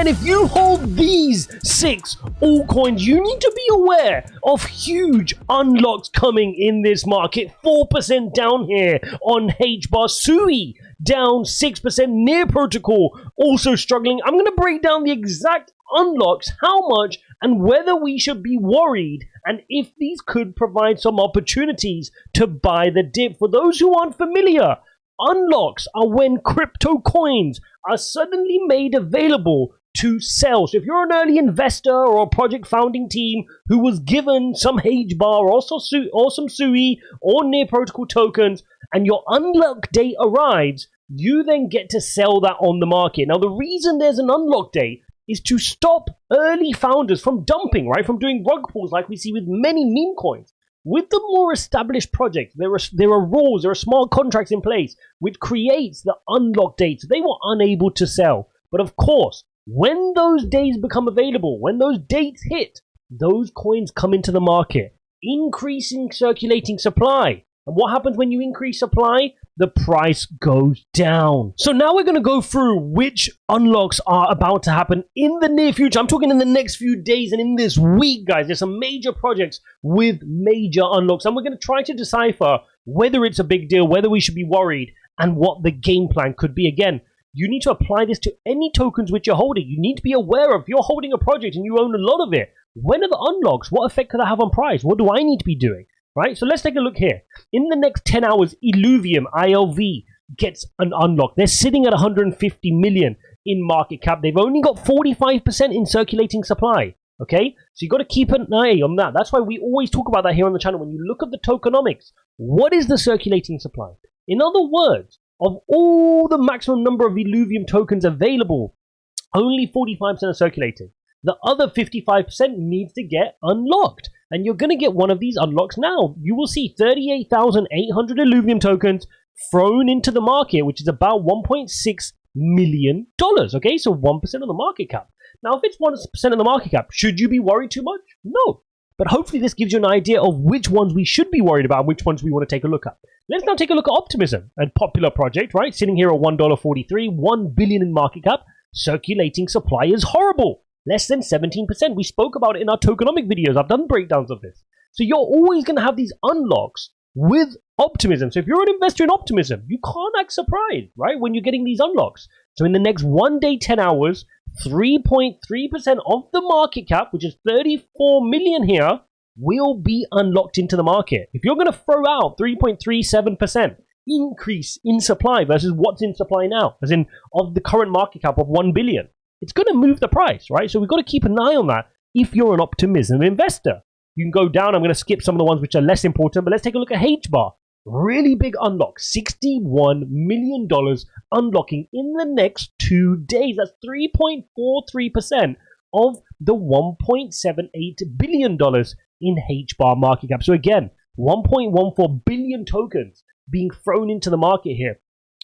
again, if you hold these 6 altcoins, you need to be aware of huge unlocks coming in this market. 4% down here on HBAR. SUI down 6%. Near Protocol also struggling. I'm going to break down the exact unlocks, how much, and whether we should be worried, and if these could provide some opportunities to buy the dip. For those who aren't familiar, unlocks are when crypto coins are suddenly made available to sell. So if you're an early investor or a project founding team who was given some HBAR or some SUI or Near Protocol tokens, and your unlock date arrives, you then get to sell that on the market. Now, the reason there's an unlock date is to stop early founders from dumping, right? From doing rug pulls like we see with many meme coins. With the more established projects, there are rules, there are smart contracts in place, which creates the unlock dates. They were unable to sell. But of course, when those days become available, when those dates hit, those coins come into the market, increasing circulating supply. And what happens when you increase supply? The price goes down. So now we're going to go through which unlocks are about to happen in the near future. I'm talking in the next few days and in this week, guys. There's some major projects with major unlocks. And we're going to try to decipher whether it's a big deal, whether we should be worried, and what the game plan could be. Again, you need to apply this to any tokens which you're holding. You need to be aware of, if you're holding a project and you own a lot of it, when are the unlocks? What effect could that have on price? What do I need to be doing? Right, so let's take a look here. In the next 10 hours, Illuvium, ILV, gets an unlock. They're sitting at 150 million in market cap. They've only got 45% in circulating supply. Okay, so you've got to keep an eye on that. That's why we always talk about that here on the channel. When you look at the tokenomics, what is the circulating supply? In other words, of all the maximum number of Illuvium tokens available, only 45% are circulating. The other 55% needs to get unlocked. And you're going to get one of these unlocks now. You will see 38,800 Illuvium tokens thrown into the market, which is about $1.6 million. Okay, so 1% of the market cap. Now, if it's 1% of the market cap, should you be worried too much? No. But hopefully this gives you an idea of which ones we should be worried about, which ones we want to take a look at. Let's now take a look at Optimism, a popular project, right? Sitting here at $1.43, $1 billion in market cap. Circulating supply is horrible. Less than 17%. We spoke about it in our tokenomic videos. I've done breakdowns of this. So you're always going to have these unlocks with Optimism. So if you're an investor in Optimism, you can't act surprised, right, when you're getting these unlocks. So in the next 1 day, 10 hours, 3.3% of the market cap, which is 34 million here, will be unlocked into the market. If you're going to throw out 3.37% increase in supply versus what's in supply now, as in of the current market cap of 1 billion, it's going to move the price, right? So we've got to keep an eye on that if you're an Optimism investor. You can go down. I'm going to skip some of the ones which are less important, but let's take a look at HBAR. Really big unlock, $61 million unlocking in the next 2 days. That's 3.43% of the $1.78 billion in HBAR market cap. So again, 1.14 billion tokens being thrown into the market here,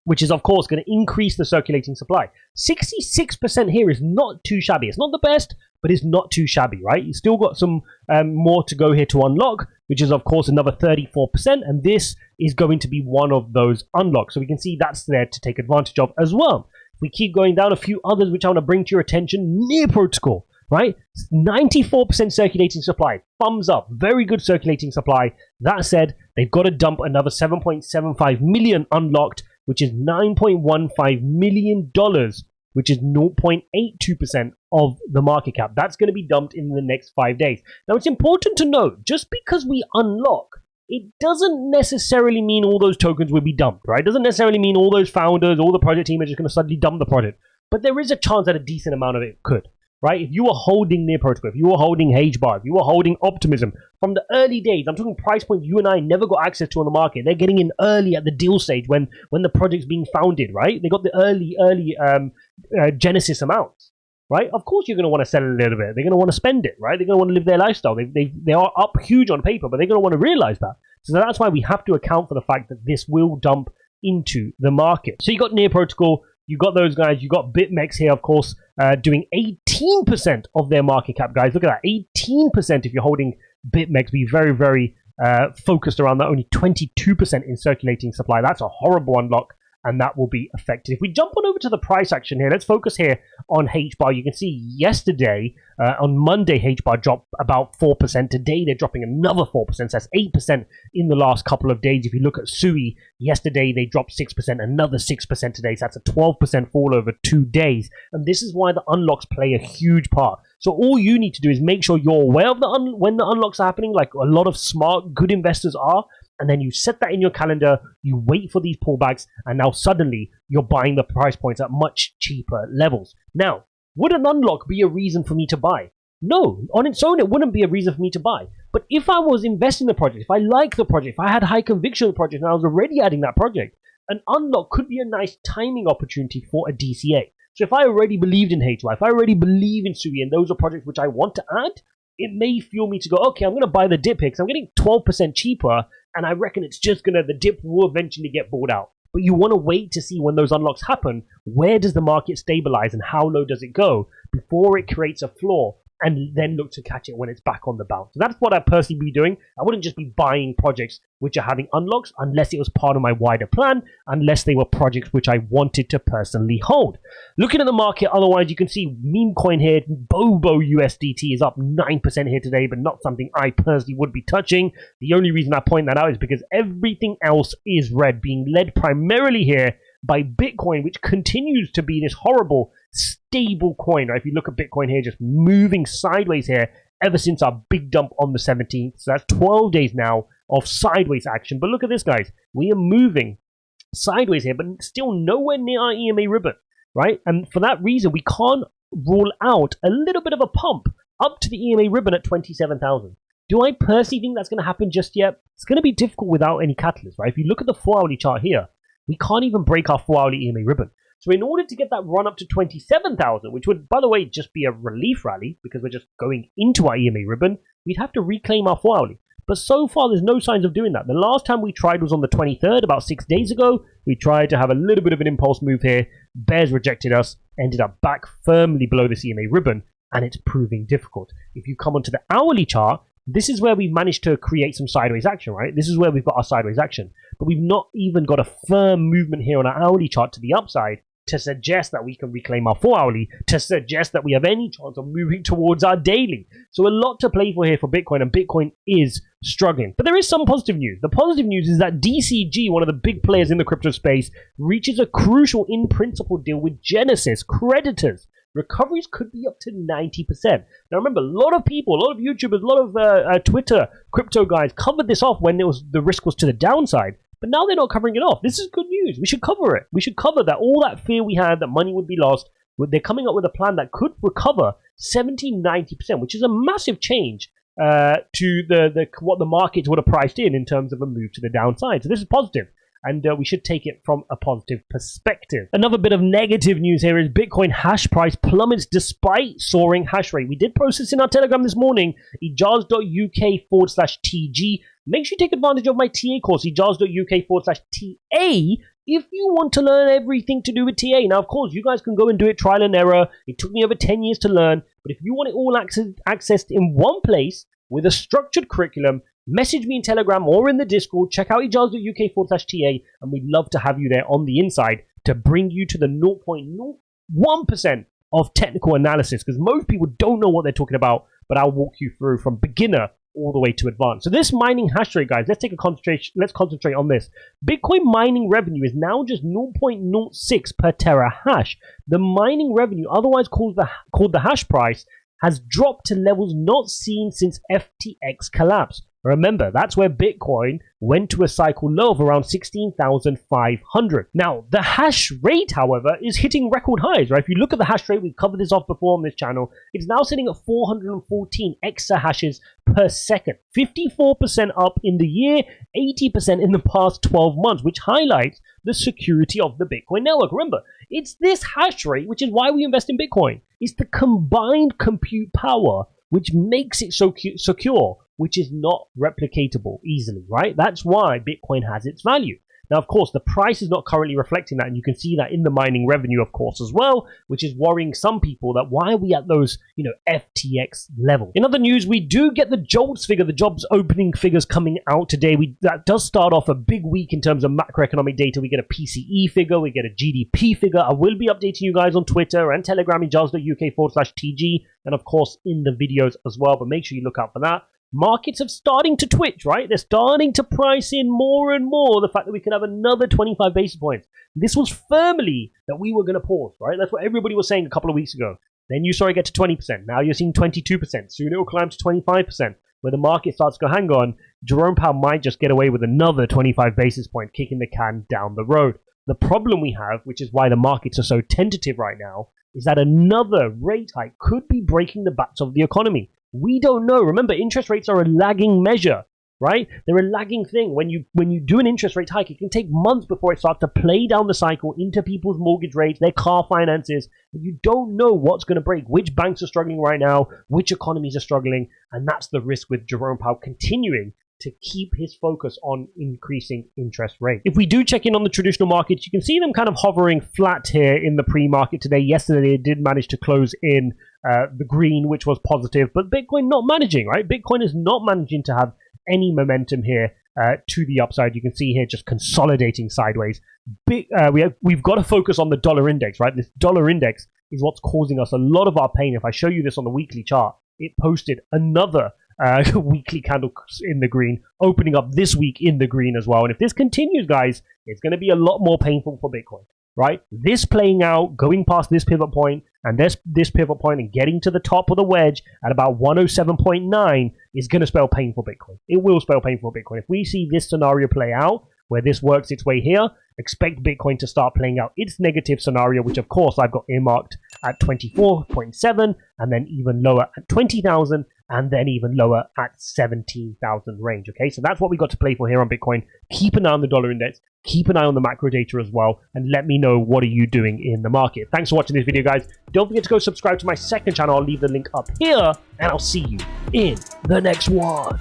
which is, of course, going to increase the circulating supply. 66% here is not too shabby. It's not the best, but it's not too shabby, right? You've still got some more to go here to unlock, which is, of course, another 34%, and this is going to be one of those unlocks. So we can see that's there to take advantage of as well. If we keep going down, a few others which I want to bring to your attention. Near Protocol, right? 94% circulating supply. Thumbs up. Very good circulating supply. That said, they've got to dump another 7.75 million unlocked, which is $9.15 million, which is 0.82% of the market cap. That's going to be dumped in the next 5 days. Now, it's important to note, just because we unlock, it doesn't necessarily mean all those tokens will be dumped, right? It doesn't necessarily mean all those founders, all the project team are just going to suddenly dump the project. But there is a chance that a decent amount of it could, right? If you were holding Near Protocol, if you were holding HBAR, if you were holding Optimism from the early days, I'm talking price points you and I never got access to on the market. They're getting in early at the deal stage when the project's being founded, right? They got the early genesis amounts, right? Of course you're going to want to sell a little bit. They're going to want to spend it, right? They're going to want to live their lifestyle. They are up huge on paper, but they're going to want to realize that. So that's why we have to account for the fact that this will dump into the market. So you got Near Protocol, you got those guys, you got BitMEX here, of course, doing 18% of their market cap, guys. Look at that, 18% if you're holding BitMEX. Be very, very focused around that. Only 22% in circulating supply. That's a horrible unlock and that will be affected. If we jump on over to the price action here, let's focus here on HBAR. You can see yesterday, on Monday, HBAR dropped about 4%. Today, they're dropping another 4%. So that's 8% in the last couple of days. If you look at SUI, yesterday they dropped 6%, another 6% today. So that's a 12% fall over 2 days. And this is why the unlocks play a huge part. So all you need to do is make sure you're aware of when the unlocks are happening, like a lot of smart, good investors are, and then you set that in your calendar, you wait for these pullbacks, and now suddenly you're buying the price points at much cheaper levels. Now, would an unlock be a reason for me to buy? No, on its own it wouldn't be a reason for me to buy. But if I was investing in the project, if I like the project, if I had high conviction in the project and I was already adding that project, an unlock could be a nice timing opportunity for a DCA. So if I already believed in HY, if I already believe in SUI and those are projects which I want to add, it may fuel me to go, okay, I'm going to buy the dip here because I'm getting 12% cheaper, and I reckon it's just the dip will eventually get bought out. But you want to wait to see when those unlocks happen, where does the market stabilize and how low does it go before it creates a floor, and then look to catch it when it's back on the bounce. So that's what I'd personally be doing. I wouldn't just be buying projects which are having unlocks unless it was part of my wider plan, unless they were projects which I wanted to personally hold. Looking at the market, otherwise, you can see meme coin here, Bobo USDT is up 9% here today, but not something I personally would be touching. The only reason I point that out is because everything else is red, being led primarily here by Bitcoin, which continues to be this horrible stable coin. Right? If you look at Bitcoin here, just moving sideways here ever since our big dump on the 17th. So that's 12 days now of sideways action. But look at this, guys. We are moving sideways here, but still nowhere near our EMA ribbon, right? And for that reason, we can't rule out a little bit of a pump up to the EMA ribbon at 27,000. Do I personally think that's going to happen just yet? It's going to be difficult without any catalyst, right? If you look at the 4-hourly chart here, we can't even break our 4-hourly EMA ribbon. So in order to get that run up to 27,000, which would, by the way, just be a relief rally because we're just going into our EMA ribbon, we'd have to reclaim our 4-hourly. But so far, there's no signs of doing that. The last time we tried was on the 23rd, about 6 days ago. We tried to have a little bit of an impulse move here. Bears rejected us, ended up back firmly below this EMA ribbon, and it's proving difficult. If you come onto the hourly chart, this is where we've managed to create some sideways action, right? This is where we've got our sideways action. But we've not even got a firm movement here on our hourly chart to the upside to suggest that we can reclaim our 4-hourly, to suggest that we have any chance of moving towards our daily. So a lot to play for here for Bitcoin, and Bitcoin is struggling. But there is some positive news. The positive news is that DCG, one of the big players in the crypto space, reaches a crucial in-principle deal with Genesis creditors. Recoveries could be up to 90%. Now remember, a lot of people, a lot of YouTubers, a lot of Twitter crypto guys covered this off when the risk was to the downside. But now they're not covering it off. This is good news. We should cover it. We should cover that. All that fear we had that money would be lost, they're coming up with a plan that could recover 70-90%, which is a massive change to what the markets would have priced in terms of a move to the downside. So this is positive. And we should take it from a positive perspective. Another bit of negative news here is Bitcoin hash price plummets despite soaring hash rate. We did post this in our Telegram this morning, ijaz.uk/TG. Make sure you take advantage of my TA course, ijaz.uk/TA, if you want to learn everything to do with TA. Now, of course, you guys can go and do it trial and error. It took me over 10 years to learn. But if you want it all accessed in one place with a structured curriculum, message me in Telegram or in the Discord. Check out ijaz.uk/TA, and we'd love to have you there on the inside to bring you to the 0.01% of technical analysis, because most people don't know what they're talking about, but I'll walk you through from beginner all the way to advanced. So this mining hash rate, guys, let's concentrate on this. Bitcoin mining revenue is now just 0.06 per terahash. The mining revenue, otherwise called the hash price, has dropped to levels not seen since FTX collapse. Remember, that's where Bitcoin went to a cycle low of around 16,500. Now, the hash rate, however, is hitting record highs, right? If you look at the hash rate, we've covered this off before on this channel, it's now sitting at 414 exahashes per second. 54% up in the year, 80% in the past 12 months, which highlights the security of the Bitcoin network. Remember, it's this hash rate, which is why we invest in Bitcoin. It's the combined compute power which makes it so secure, which is not replicatable easily, right? That's why Bitcoin has its value. Now, of course, the price is not currently reflecting that, and you can see that in the mining revenue, of course, as well, which is worrying some people that why are we at those, FTX level. In other news, we do get the JOLTS figure, the jobs opening figures coming out today. That does start off a big week in terms of macroeconomic data. We get a PCE figure, we get a GDP figure. I will be updating you guys on Twitter and Telegram, ijaz.uk/TG, and of course in the videos as well, but make sure you look out for that. Markets are starting to twitch, right? They're starting to price in more and more the fact that we could have another 25 basis points. This was firmly that we were going to pause, right? That's what everybody was saying a couple of weeks ago. Then you saw it get to 20%. Now you're seeing 22%. Soon it will climb to 25%, where the market starts to go, hang on, Jerome Powell might just get away with another 25 basis point, kicking the can down the road. The problem we have, which is why the markets are so tentative right now, is that another rate hike could be breaking the backs of the economy. We don't know. Remember, interest rates are a lagging measure, right? They're a lagging thing. When you do an interest rate hike, it can take months before it starts to play down the cycle into people's mortgage rates, their car finances. You don't know what's going to break, which banks are struggling right now, which economies are struggling, and that's the risk with Jerome Powell continuing to keep his focus on increasing interest rates. If we do check in on the traditional markets, you can see them kind of hovering flat here in the pre-market today. Yesterday, it did manage to close in the green, which was positive, but Bitcoin not managing, right? Bitcoin is not managing to have any momentum here to the upside. You can see here just consolidating sideways. We've got to focus on the dollar index, right? This dollar index is what's causing us a lot of our pain. If I show you this on the weekly chart, it posted another weekly candle in the green, opening up this week in the green as well. And if this continues, guys, it's going to be a lot more painful for Bitcoin, right? This playing out, going past this pivot point and this pivot point and getting to the top of the wedge at about 107.9 is going to spell pain for Bitcoin. It will spell pain for Bitcoin. If we see this scenario play out, where this works its way here, expect Bitcoin to start playing out its negative scenario, which of course I've got earmarked at 24.7, and then even lower at 20,000, and then even lower at 17,000 range. Okay, so that's what we got to play for here on Bitcoin. Keep an eye on the dollar index, keep an eye on the macro data as well, and let me know what are you doing in the market. Thanks for watching this video, guys. Don't forget to go subscribe to my second channel. I'll leave the link up here, and I'll see you in the next one.